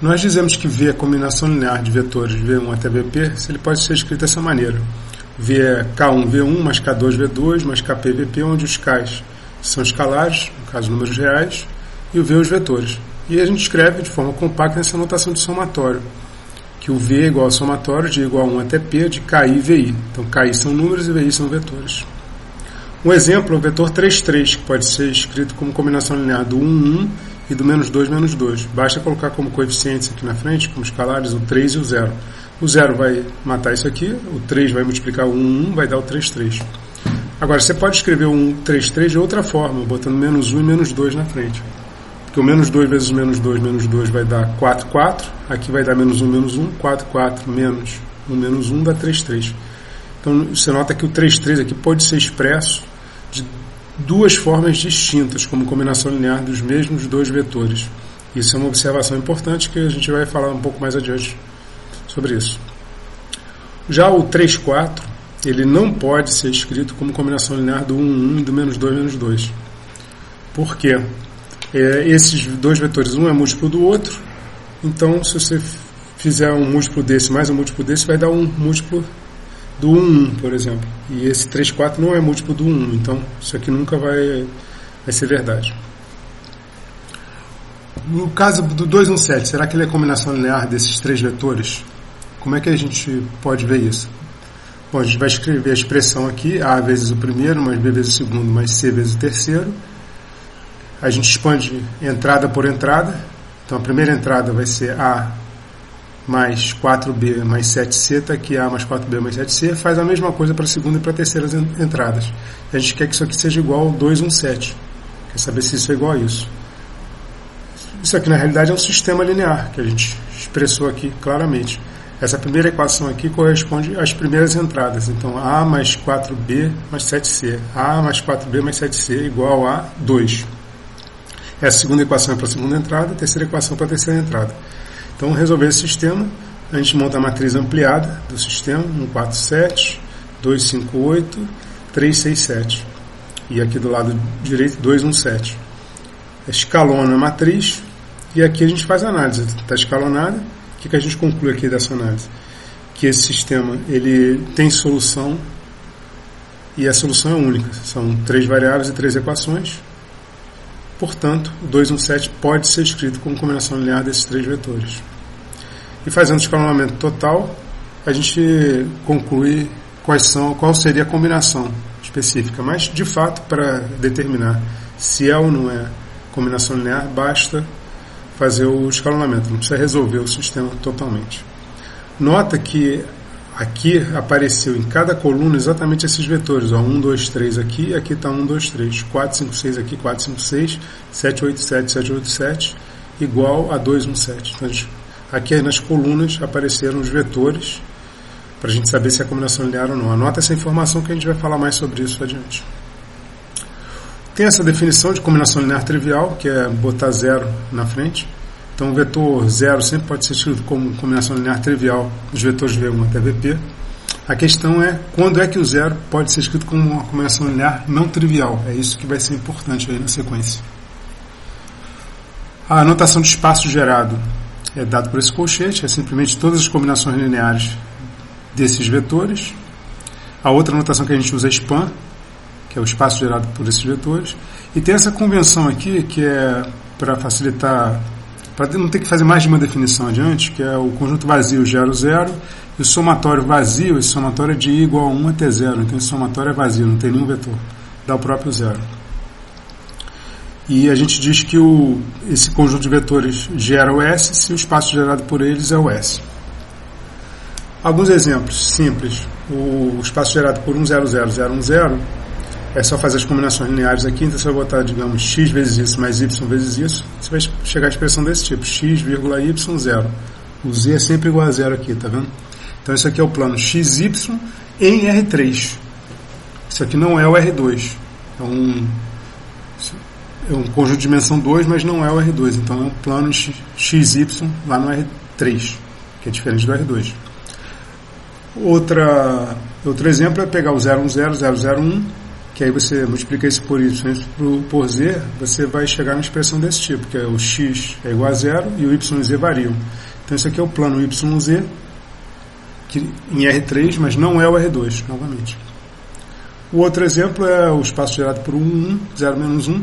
Nós dizemos que V é a combinação linear de vetores V1 até Vp, se ele pode ser escrito dessa maneira. V é K1, V1, mais K2, V2, mais Kp, Vp, onde os Ks são escalares, no caso números reais, e o V os vetores. E a gente escreve de forma compacta nessa notação de somatório, que o V é igual ao somatório de igual a 1 até P de Ki e Vi. Então Ki são números e Vi são vetores. Um exemplo é o vetor 3, 3, que pode ser escrito como combinação linear do 1, 1 e do menos 2, menos 2. Basta colocar como coeficientes aqui na frente, como escalares, o 3 e o 0. O 0 vai matar isso aqui, o 3 vai multiplicar o 1, 1, vai dar o 3, 3. Agora, você pode escrever o 1, 3, 3 de outra forma, botando menos 1 e menos 2 na frente. Porque o menos 2 vezes menos 2 vai dar 4, 4. Aqui vai dar menos 1, 4, 4, menos 1, menos 1 dá 3, 3. Então, você nota que o 3, 3 aqui pode ser expresso de duas formas distintas, como combinação linear dos mesmos dois vetores. Isso é uma observação importante que a gente vai falar um pouco mais adiante sobre isso. Já o 3, 4, ele não pode ser escrito como combinação linear do 1, 1 e do menos 2, menos 2. Por quê? Esses dois vetores, um é múltiplo do outro, então se você fizer um múltiplo desse mais um múltiplo desse, vai dar um múltiplo do 1, 1, por exemplo. E esse 3, 4 não é múltiplo do 1, então isso aqui nunca vai ser verdade. No caso do 2, 1, 7, será que ele é combinação linear desses três vetores? Como é que a gente pode ver isso? Bom, a gente vai escrever a expressão aqui, A vezes o primeiro, mais B vezes o segundo, mais C vezes o terceiro. A gente expande entrada por entrada. Então a primeira entrada vai ser A mais 4B mais 7C, está aqui A mais 4B mais 7C, faz a mesma coisa para a segunda e para a terceira entradas. A gente quer que isso aqui seja igual ao 2, 1, 7. Quer saber se isso é igual a isso. Isso aqui na realidade é um sistema linear, que a gente expressou aqui claramente. Essa primeira equação aqui corresponde às primeiras entradas. Então A mais 4B mais 7C. A mais 4B mais 7C igual a 2. Essa segunda equação é para a segunda entrada, a terceira equação para a terceira entrada. Então, resolver esse sistema, a gente monta a matriz ampliada do sistema, 1, 4, 7, 2, 5, 8, 3, 6, 7. E aqui do lado direito, 2, 1, 7. Escalona a matriz e aqui a gente faz a análise. Está escalonada. O que a gente conclui aqui dessa análise? Que esse sistema ele tem solução e a solução é única. São 3 variáveis e 3 equações. Portanto, o 2, 1, 7 pode ser escrito como combinação linear desses três vetores. E fazendo o escalonamento total, a gente conclui qual seria a combinação específica. Mas, de fato, para determinar se é ou não é combinação linear, basta fazer o escalonamento, não precisa resolver o sistema totalmente. Nota que aqui apareceu em cada coluna exatamente esses vetores, 1, 2, 3 aqui, aqui está 1, 2, 3, 4, 5, 6 aqui, 4, 5, 6, 7, 8, 7, 7, 8, 7, igual a 2, 1, 7. Então, aqui nas colunas apareceram os vetores, para a gente saber se é combinação linear ou não. Anota essa informação que a gente vai falar mais sobre isso adiante. Tem essa definição de combinação linear trivial, que é botar 0 na frente. Então, o vetor 0 sempre pode ser escrito como combinação linear trivial dos vetores V1 até Vp. A questão é quando é que o 0 pode ser escrito como uma combinação linear não trivial. É isso que vai ser importante aí na sequência. A anotação de espaço gerado é dado por esse colchete, é simplesmente todas as combinações lineares desses vetores. A outra anotação que a gente usa é span, que é o espaço gerado por esses vetores. E tem essa convenção aqui, que é para facilitar, para não ter que fazer mais de uma definição adiante, que é o conjunto vazio gera o 0, e o somatório vazio, esse somatório é de I igual a 1 até 0, então esse somatório é vazio, não tem nenhum vetor, dá o próprio 0. E a gente diz que esse conjunto de vetores gera o S se o espaço gerado por eles é o S. Alguns exemplos simples. O espaço gerado por 1, 0, 0, 0, 1, 0 é só fazer as combinações lineares aqui, então você vai botar, digamos, x vezes isso mais y vezes isso, você vai chegar à expressão desse tipo, x, y, 0. O z é sempre igual a 0 aqui, tá vendo? Então isso aqui é o plano xy em R3. Isso aqui não é o R2. É um conjunto de dimensão 2, mas não é o R2. Então é um plano XY lá no R3, que é diferente do R2. Outro exemplo é pegar o 0, 1, 0, 0, 0, 1 que aí você multiplica isso por y por z, você vai chegar na expressão desse tipo, que é o x é igual a zero e o y e z variam. Então isso aqui é o plano YZ, que em R3, mas não é o R2, novamente. O outro exemplo é o espaço gerado por 1, 1, 0, menos 1.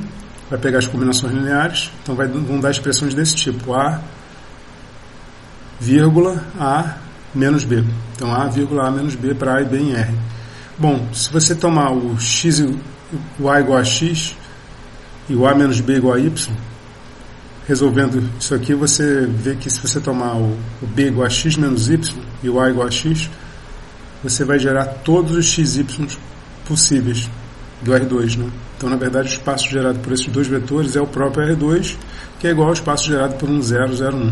Vai pegar as combinações lineares, então vão dar expressões desse tipo, A, vírgula, A, menos B. Então A, vírgula, A, menos B para A e B em R. Bom, se você tomar o x e o A igual a x e o A menos B igual a y, resolvendo isso aqui, você vê que se você tomar o B igual a x menos y e o A igual a x, você vai gerar todos os xy possíveis do R2, né? Então, na verdade, o espaço gerado por esses dois vetores é o próprio R2, que é igual ao espaço gerado por um 0, 0, 1.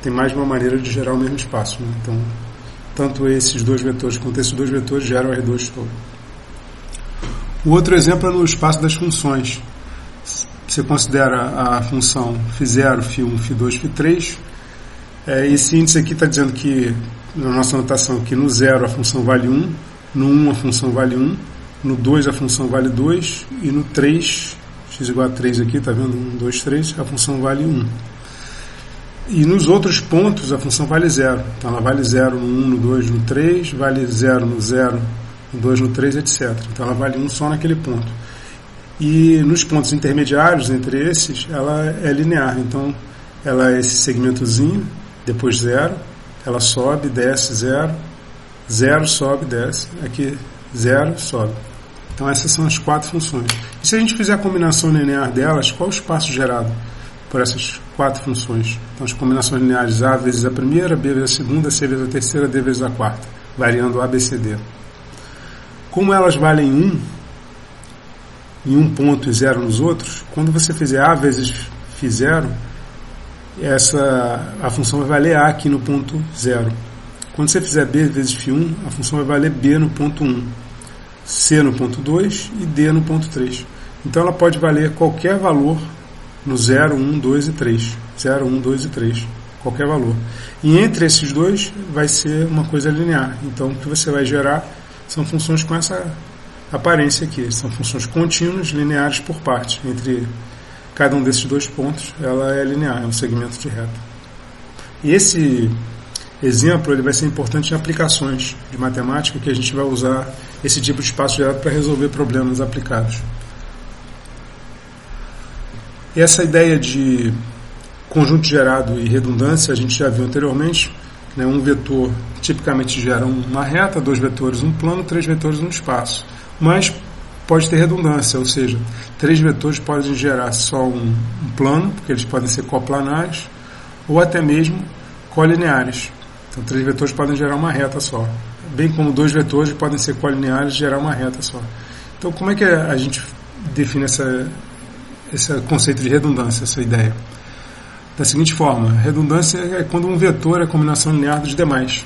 Tem mais de uma maneira de gerar o mesmo espaço, né? Então, tanto esses dois vetores quanto esses dois vetores geram o R2 todo. O outro exemplo é no espaço das funções. Você considera a função φ0, φ1, φ2, φ3. Esse índice aqui está dizendo que, na nossa notação, que no 0 a função vale 1, no 1 a função vale 1, no 2 a função vale 2, e no 3, x igual a 3 aqui, está vendo? 1, 2, 3, a função vale 1. E nos outros pontos a função vale 0. Então ela vale 0 no 1, no 2, no 3, vale 0 no 0, no 2, no 3, etc. Então ela vale 1 só naquele ponto. E nos pontos intermediários entre esses, ela é linear. Então ela é esse segmentozinho, depois 0, ela sobe, desce, 0, 0, sobe, desce, aqui 0, sobe. Então essas são as quatro funções. E se a gente fizer a combinação linear delas, qual é o espaço gerado por essas quatro funções? Então as combinações lineares A vezes a primeira, B vezes a segunda, C vezes a terceira, D vezes a quarta, variando A, B, C, D. Como elas valem 1 em um ponto e 0 nos outros, quando você fizer A vezes φ0, a função vai valer A aqui no ponto 0. Quando você fizer B vezes φ1, a função vai valer B no ponto 1, C no ponto 2 e D no ponto 3. Então ela pode valer qualquer valor no 0, 1, 2 e 3. 0, 1, 2 e 3. Qualquer valor. E entre esses dois vai ser uma coisa linear. Então o que você vai gerar são funções com essa aparência aqui. São funções contínuas, lineares por parte. Entre cada um desses dois pontos, ela é linear, é um segmento de reta. E esse exemplo ele vai ser importante em aplicações de matemática, que a gente vai usar esse tipo de espaço gerado para resolver problemas aplicados. E essa ideia de conjunto gerado e redundância a gente já viu anteriormente, né? Um vetor tipicamente gera uma reta, dois vetores um plano, três vetores um espaço. Mas pode ter redundância, ou seja, três vetores podem gerar só um plano, porque eles podem ser coplanares, ou até mesmo colineares. Então, três vetores podem gerar uma reta só. Bem como dois vetores podem ser colineares e gerar uma reta só. Então, como é que a gente define esse conceito de redundância, essa ideia? Da seguinte forma, redundância é quando um vetor é a combinação linear dos demais.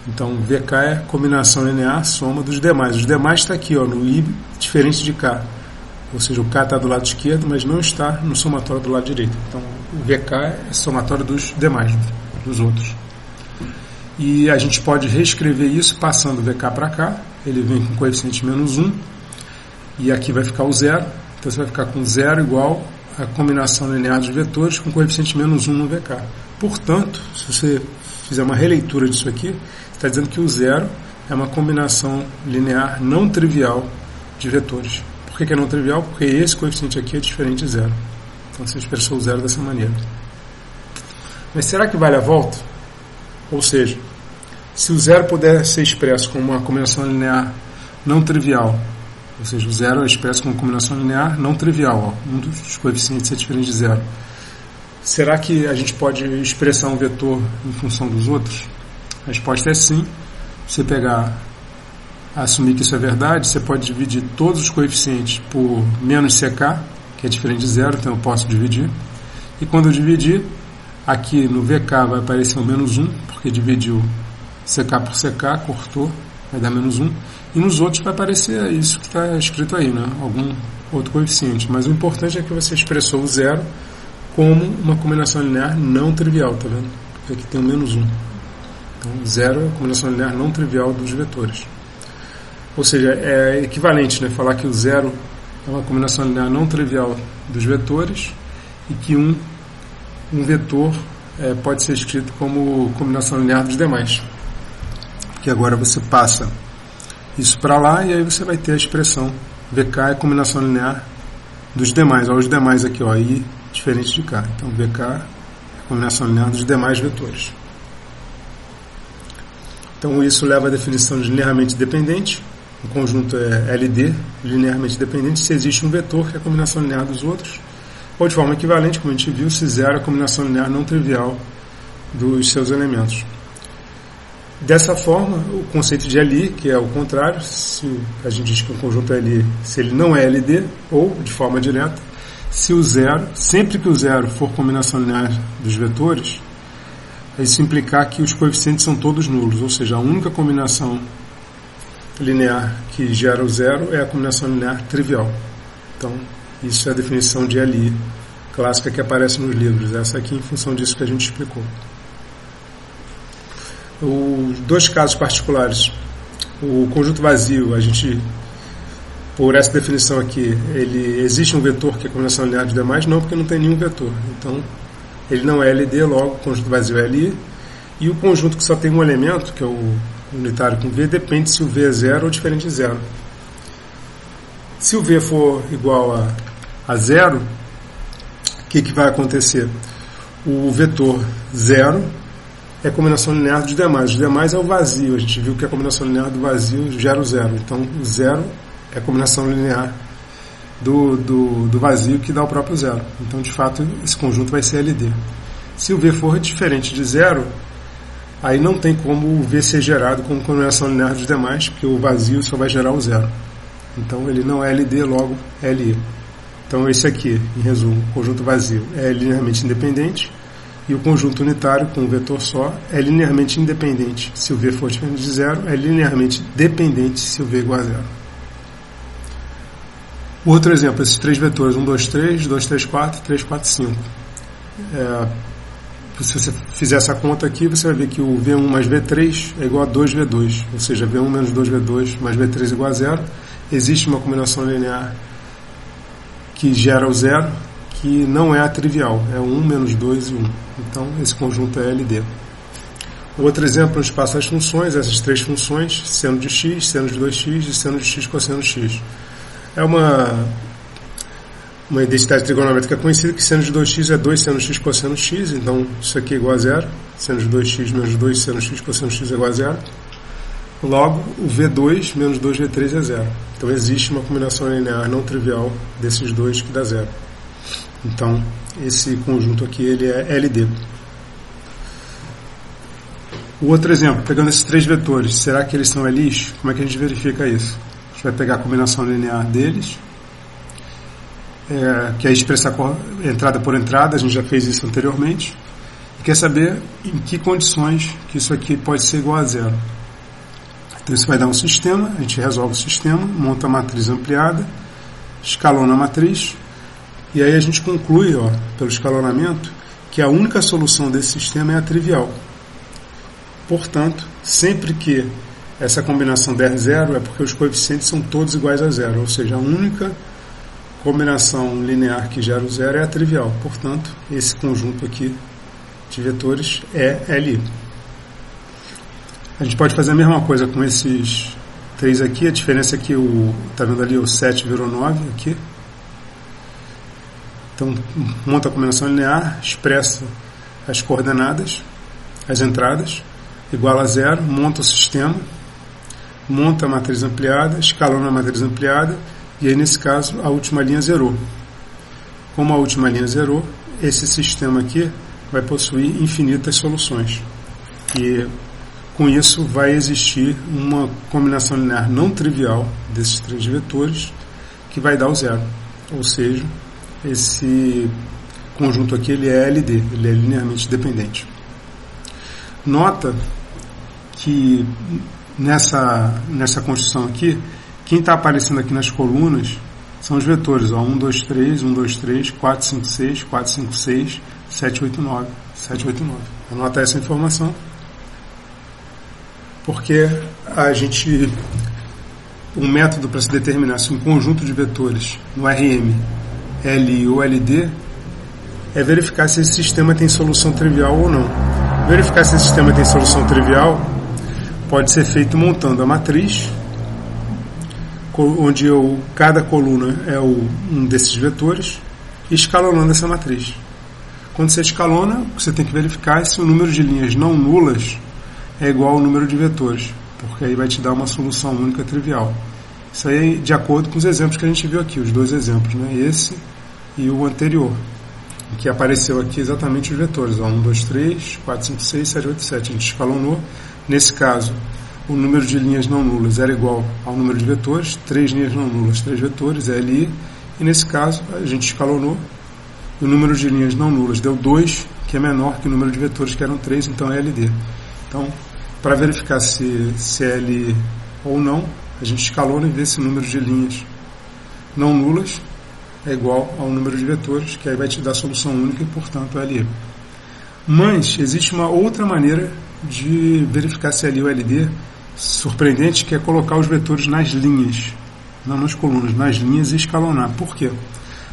Então, VK é combinação linear, soma dos demais. Os demais está aqui, ó, no I diferente de K. Ou seja, o K está do lado esquerdo, mas não está no somatório do lado direito. Então, o VK é somatório dos demais, dos outros. E a gente pode reescrever isso passando o VK para cá. Ele vem com coeficiente menos 1. E aqui vai ficar o 0. Então, você vai ficar com 0 igual a combinação linear dos vetores com coeficiente menos 1 no VK. Portanto, se você fizer uma releitura disso aqui, está dizendo que o 0 é uma combinação linear não trivial de vetores. Por que é não trivial? Porque esse coeficiente aqui é diferente de 0. Então você expressou o 0 dessa maneira. Mas será que vale a volta? Ou seja, se o 0 puder ser expresso como uma combinação linear não trivial, ou seja, o 0 é expresso como combinação linear não trivial, ó, um dos coeficientes é diferente de 0. Será que a gente pode expressar um vetor em função dos outros? A resposta é sim. Se você assumir que isso é verdade, você pode dividir todos os coeficientes por menos CK, que é diferente de 0, então eu posso dividir. E quando eu dividir, aqui no VK vai aparecer o menos 1, porque dividiu CK por CK, cortou, vai dar menos 1. E nos outros vai aparecer isso que está escrito aí, né? Algum outro coeficiente. Mas o importante é que você expressou o 0 como uma combinação linear não trivial, tá vendo? Porque aqui tem o menos 1. Então, 0 é a combinação linear não trivial dos vetores. Ou seja, é equivalente, né, falar que o zero é uma combinação linear não trivial dos vetores e que um vetor pode ser escrito como combinação linear dos demais. Que agora você passa isso para lá e aí você vai ter a expressão VK é combinação linear dos demais. Olha os demais aqui, ó, I diferente de K. Então VK é combinação linear dos demais vetores. Então isso leva à definição de linearmente dependente. O conjunto é LD, linearmente dependente, se existe um vetor que é a combinação linear dos outros, ou de forma equivalente, como a gente viu, se zero é a combinação linear não trivial dos seus elementos. Dessa forma, o conceito de LI, que é o contrário, se a gente diz que um conjunto é LI, se ele não é LD, ou, de forma direta, se o zero, sempre que o zero for combinação linear dos vetores, isso implicar que os coeficientes são todos nulos, ou seja, a única combinação linear que gera o zero é a combinação linear trivial. Então, isso é a definição de LI clássica que aparece nos livros. Essa aqui em função disso que a gente explicou. Os dois casos particulares. O conjunto vazio, a gente, por essa definição aqui, ele existe um vetor que é a combinação linear dos demais? Não, porque não tem nenhum vetor. Então, ele não é LD, logo o conjunto vazio é LI. E o conjunto que só tem um elemento, que é o unitário com V, depende se o V é zero ou diferente de zero. Se o V for igual a zero, o que vai acontecer? O vetor zero é a combinação linear dos demais. Os demais é o vazio. A gente viu que a combinação linear do vazio gera o zero. Então, o zero é a combinação linear do vazio que dá o próprio zero. Então, de fato, esse conjunto vai ser LD. Se o V for diferente de zero, aí não tem como o V ser gerado como combinação linear dos demais, porque o vazio só vai gerar o zero. Então ele não é LD, logo é LI. Então esse aqui, em resumo, o conjunto vazio é linearmente independente e o conjunto unitário com um vetor só é linearmente independente se o V for diferente de zero, é linearmente dependente se o V é igual a zero. Outro exemplo, esses três vetores, 1, 2, 3, 2, 3, 4, 3, 4, 5. Se você fizer essa conta aqui, você vai ver que o V1 mais V3 é igual a 2V2, ou seja, V1 menos 2V2 mais V3 igual a zero. Existe uma combinação linear que gera o zero, que não é a trivial, é 1 menos 2 e 1. Então, esse conjunto é LD. Outro exemplo no espaço das funções, essas três funções, seno de x, seno de 2x e seno de x cosseno de x. É uma identidade trigonométrica conhecida que seno de 2x é 2 seno x cosseno x, então isso aqui é igual a zero. Seno de 2x menos 2 seno x cosseno x é igual a zero. Logo, o V2 menos 2V3 é zero. Então existe uma combinação linear não trivial desses dois que dá zero. Então, esse conjunto aqui ele é LD. O outro exemplo, pegando esses três vetores, será que eles são LIs? Como é que a gente verifica isso? A gente vai pegar a combinação linear deles, que é expressar entrada por entrada, a gente já fez isso anteriormente, e quer saber em que condições que isso aqui pode ser igual a zero. Então isso vai dar um sistema, a gente resolve o sistema, monta a matriz ampliada, escalona a matriz, e aí a gente conclui, pelo escalonamento, que a única solução desse sistema é a trivial. Portanto, sempre que essa combinação der zero, é porque os coeficientes são todos iguais a zero, ou seja, a única combinação linear que gera o zero é a trivial. Portanto, esse conjunto aqui de vetores é LI. A gente pode fazer a mesma coisa com esses três aqui. A diferença é que está vendo ali o 7 virou 9 aqui. Então, monta a combinação linear, expressa as coordenadas, as entradas, igual a zero, monta o sistema, monta a matriz ampliada, escalona a matriz ampliada, e aí, nesse caso, a última linha zerou. Como a última linha zerou, esse sistema aqui vai possuir infinitas soluções. E com isso vai existir uma combinação linear não trivial desses três vetores que vai dar o zero. Ou seja, esse conjunto aqui ele é LD, ele é linearmente dependente. Nota que nessa construção aqui, quem está aparecendo aqui nas colunas são os vetores, 1, 2, 3, 1, 2, 3, 4, 5, 6, 4, 5, 6, 7, 8, 9, 7, 8, 9. Anota essa informação, porque a gente um método para se determinar se um conjunto de vetores no RM é LI ou LD é verificar se esse sistema tem solução trivial ou não. Verificar se esse sistema tem solução trivial pode ser feito montando a matriz, onde cada coluna é um desses vetores, e escalonando essa matriz. Quando você escalona, você tem que verificar se o número de linhas não nulas é igual ao número de vetores, porque aí vai te dar uma solução única trivial. Isso aí é de acordo com os exemplos que a gente viu aqui, os dois exemplos, né? Esse e o anterior, que apareceu aqui exatamente os vetores, 1, 2, 3, 4, 5, 6, 7, 8, 7. A gente escalonou. Nesse caso, o número de linhas não nulas era igual ao número de vetores, 3 linhas não nulas, 3 vetores, é LI. E nesse caso, a gente escalonou, e o número de linhas não nulas deu 2, que é menor que o número de vetores, que eram 3, então é LD. Então, para verificar se é LI ou não, a gente escalona e vê se o número de linhas não nulas é igual ao número de vetores, que aí vai te dar a solução única e, portanto, é LI. Mas existe uma outra maneira de verificar se é LI ou LD, surpreendente, que é colocar os vetores nas linhas, não nas colunas, nas linhas e escalonar. Por quê?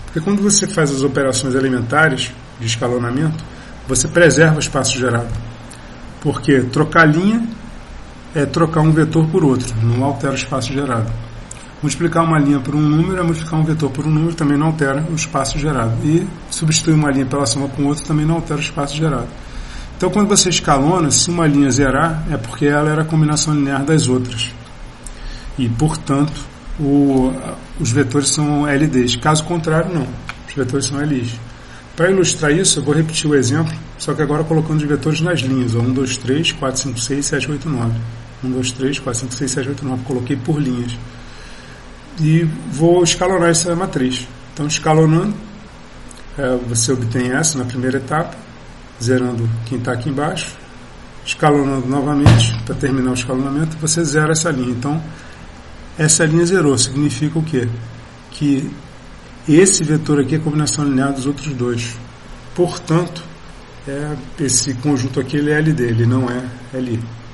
Porque quando você faz as operações elementares de escalonamento, você preserva o espaço gerado. Porque trocar linha é trocar um vetor por outro, não altera o espaço gerado. Multiplicar uma linha por um número é multiplicar um vetor por um número, também não altera o espaço gerado. E substituir uma linha pela soma com outra também não altera o espaço gerado. Então, quando você escalona, se uma linha zerar, é porque ela era a combinação linear das outras. E, portanto, os vetores são LDs. Caso contrário, não. Os vetores são LIs. Para ilustrar isso, eu vou repetir o exemplo, só que agora colocando os vetores nas linhas. 1, 2, 3, 4, 5, 6, 7, 8, 9. 1, 2, 3, 4, 5, 6, 7, 8, 9. Coloquei por linhas. E vou escalonar essa matriz. Então, escalonando, você obtém essa na primeira etapa, zerando quem está aqui embaixo, escalonando novamente, para terminar o escalonamento, você zera essa linha. Então, essa linha zerou, significa o quê? Que esse vetor aqui é a combinação linear dos outros dois. Portanto, esse conjunto aqui ele é LD, ele não é LI.